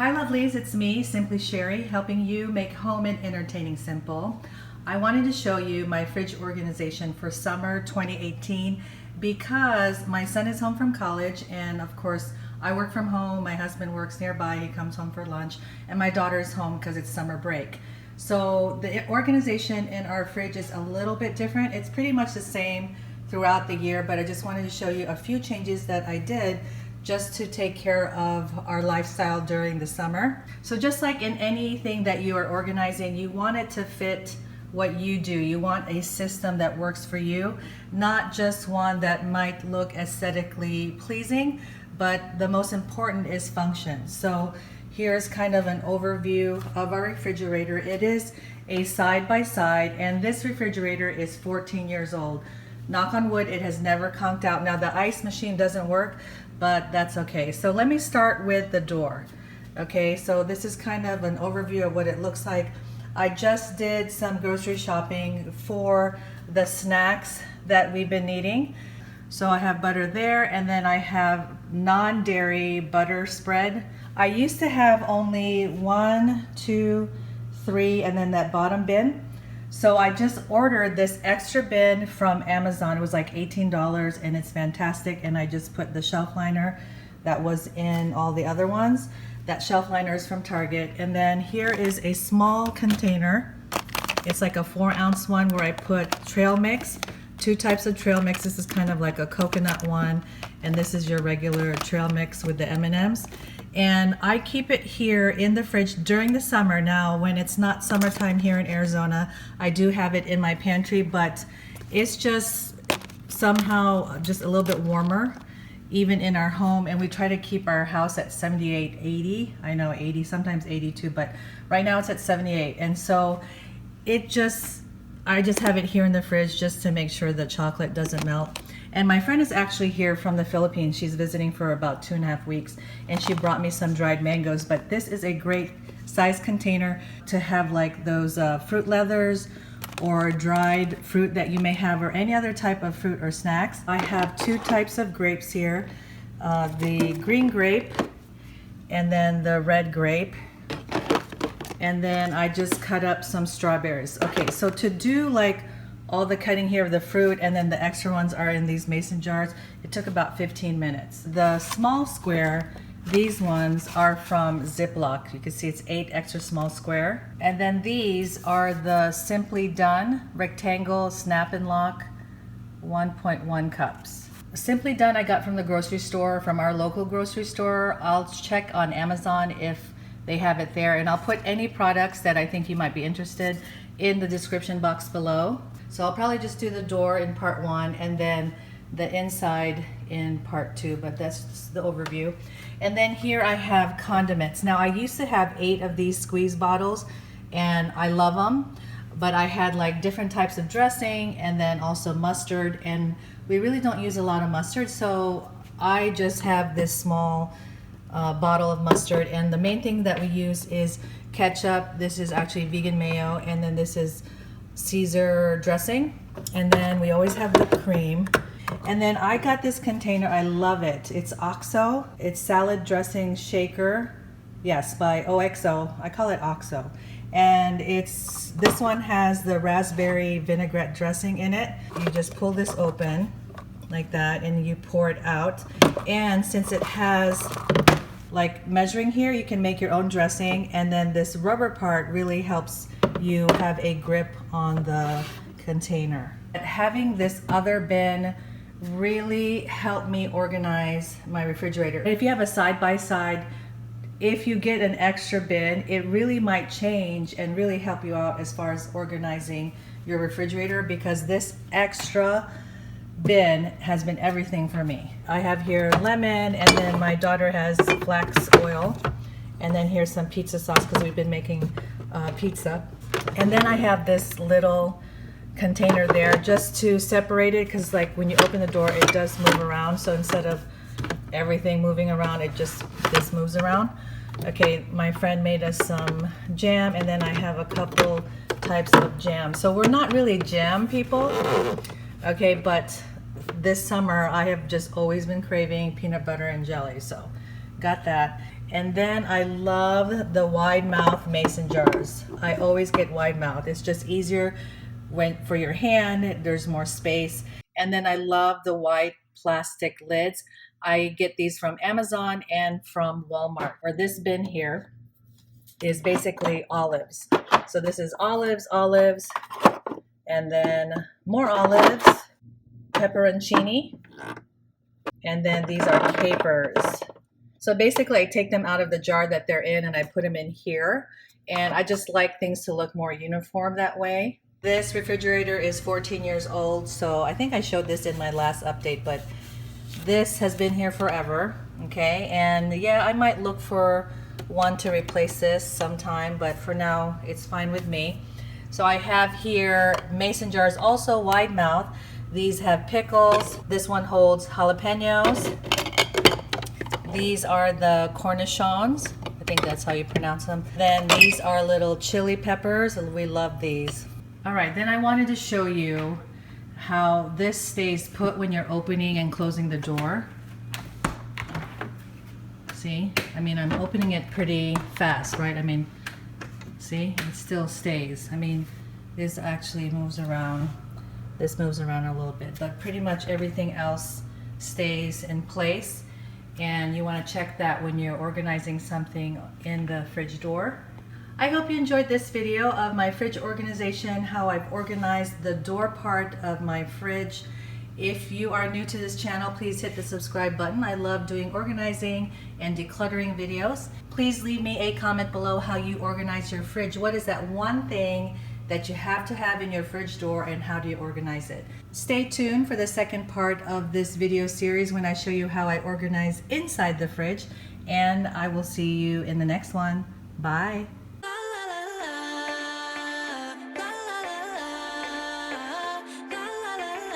Hi lovelies, it's me, Simply Sherry, helping you make home and entertaining simple. I wanted to show you my fridge organization for summer 2018 because my son is home from college, and of course I work from home, my husband works nearby, he comes home for lunch, and my daughter is home because it's summer break. So the organization in our fridge is a little bit different. It's pretty much the same throughout the year, but I just wanted to show you a few changes that I did just to take care of our lifestyle during the summer. So just like in anything that you are organizing, you want it to fit what you do. You want a system that works for you, not just one that might look aesthetically pleasing, but the most important is function. So here's kind of an overview of our refrigerator. It is a side-by-side, and this refrigerator is 14 years old. Knock on wood, it has never conked out. Now the ice machine doesn't work, but that's okay. So let me start with the door. Okay, so this is kind of an overview of what it looks like. I just did some grocery shopping for the snacks that we've been needing. So I have butter there, and then I have non-dairy butter spread. I used to have only 1, 2, 3, and then that bottom bin. So I just ordered this extra bin from Amazon. It was like $18 and it's fantastic. And I just put the shelf liner that was in all the other ones. That shelf liner is from Target. And then here is a small container. It's like a 4-ounce one where I put trail mix. 2 types of trail mix. This is kind of like a coconut one, and this is your regular trail mix with the M&Ms. And I keep it here in the fridge during the summer. Now, when it's not summertime here in Arizona, I do have it in my pantry, but it's just somehow just a little bit warmer, even in our home. And we try to keep our house at 78, 80. I know 80, sometimes 82, but right now it's at 78. And so I just have it here in the fridge just to make sure the chocolate doesn't melt. And my friend is actually here from the Philippines. She's visiting for about 2.5 weeks, and she brought me some dried mangoes. But this is a great size container to have like those fruit leathers or dried fruit that you may have, or any other type of fruit or snacks. I have 2 types of grapes here, the green grape and then the red grape. And then I just cut up some strawberries. Okay, so to do like all the cutting here of the fruit, and then the extra ones are in these mason jars, it took about 15 minutes. The small square, these ones are from Ziploc. You can see it's 8 extra small square. And then these are the Simply Done rectangle snap and lock 1.1 cups. Simply Done I got from the grocery store, from our local grocery store. I'll check on Amazon if they have it there, and I'll put any products that I think you might be interested in the description box below. So I'll probably just do the door in part 1 and then the inside in part 2, but that's just the overview. And then here I have condiments. Now I used to have 8 of these squeeze bottles, and I love them, but I had like different types of dressing and then also mustard, and we really don't use a lot of mustard, so I just have this small bottle of mustard. And the main thing that we use is ketchup. This is actually vegan mayo, and then this is Caesar dressing, and then we always have the cream. And then I got this container, I love it. It's OXO. It's salad dressing shaker. Yes, by OXO. I call it OXO. And this one has the raspberry vinaigrette dressing in it. You just pull this open like that and you pour it out. And since it has like measuring here, you can make your own dressing, and then this rubber part really helps you have a grip on the container. Having this other bin really helped me organize my refrigerator. If you have a side-by-side, if you get an extra bin, it really might change and really help you out as far as organizing your refrigerator, because this extra bin has been everything for me. I have here lemon, and then my daughter has flax oil, and then here's some pizza sauce because we've been making pizza. And then I have this little container there just to separate it, because like when you open the door it does move around, so instead of everything moving around, this moves around. Okay, my friend made us some jam, and then I have a couple types of jam. So we're not really jam people, okay, but this summer I have just always been craving peanut butter and jelly, so got that. And then I love the wide mouth mason jars. I always get wide mouth. It's just easier when for your hand, there's more space. And then I love the wide plastic lids. I get these from Amazon and from Walmart. Or this bin here is basically olives. So this is olives, and then more olives, pepperoncini, and then these are capers. So basically I take them out of the jar that they're in and I put them in here. And I just like things to look more uniform that way. This refrigerator is 14 years old, so I think I showed this in my last update, but this has been here forever, okay? And yeah, I might look for one to replace this sometime, but for now, it's fine with me. So I have here mason jars, also wide mouth. These have pickles. This one holds jalapenos. These are the cornichons. I think that's how you pronounce them. Then these are little chili peppers, and we love these. All right, then I wanted to show you how this stays put when you're opening and closing the door. See, I mean, I'm opening it pretty fast, right? I mean, see, it still stays. I mean, this actually moves around. This moves around a little bit, but pretty much everything else stays in place. And you want to check that when you're organizing something in the fridge door. I hope you enjoyed this video of my fridge organization, how I've organized the door part of my fridge. If you are new to this channel, please hit the subscribe button. I love doing organizing and decluttering videos. Please leave me a comment below how you organize your fridge. What is that one thing that you have to have in your fridge door, and how do you organize it? Stay tuned for the second part of this video series when I show you how I organize inside the fridge, and I will see you in the next one. Bye.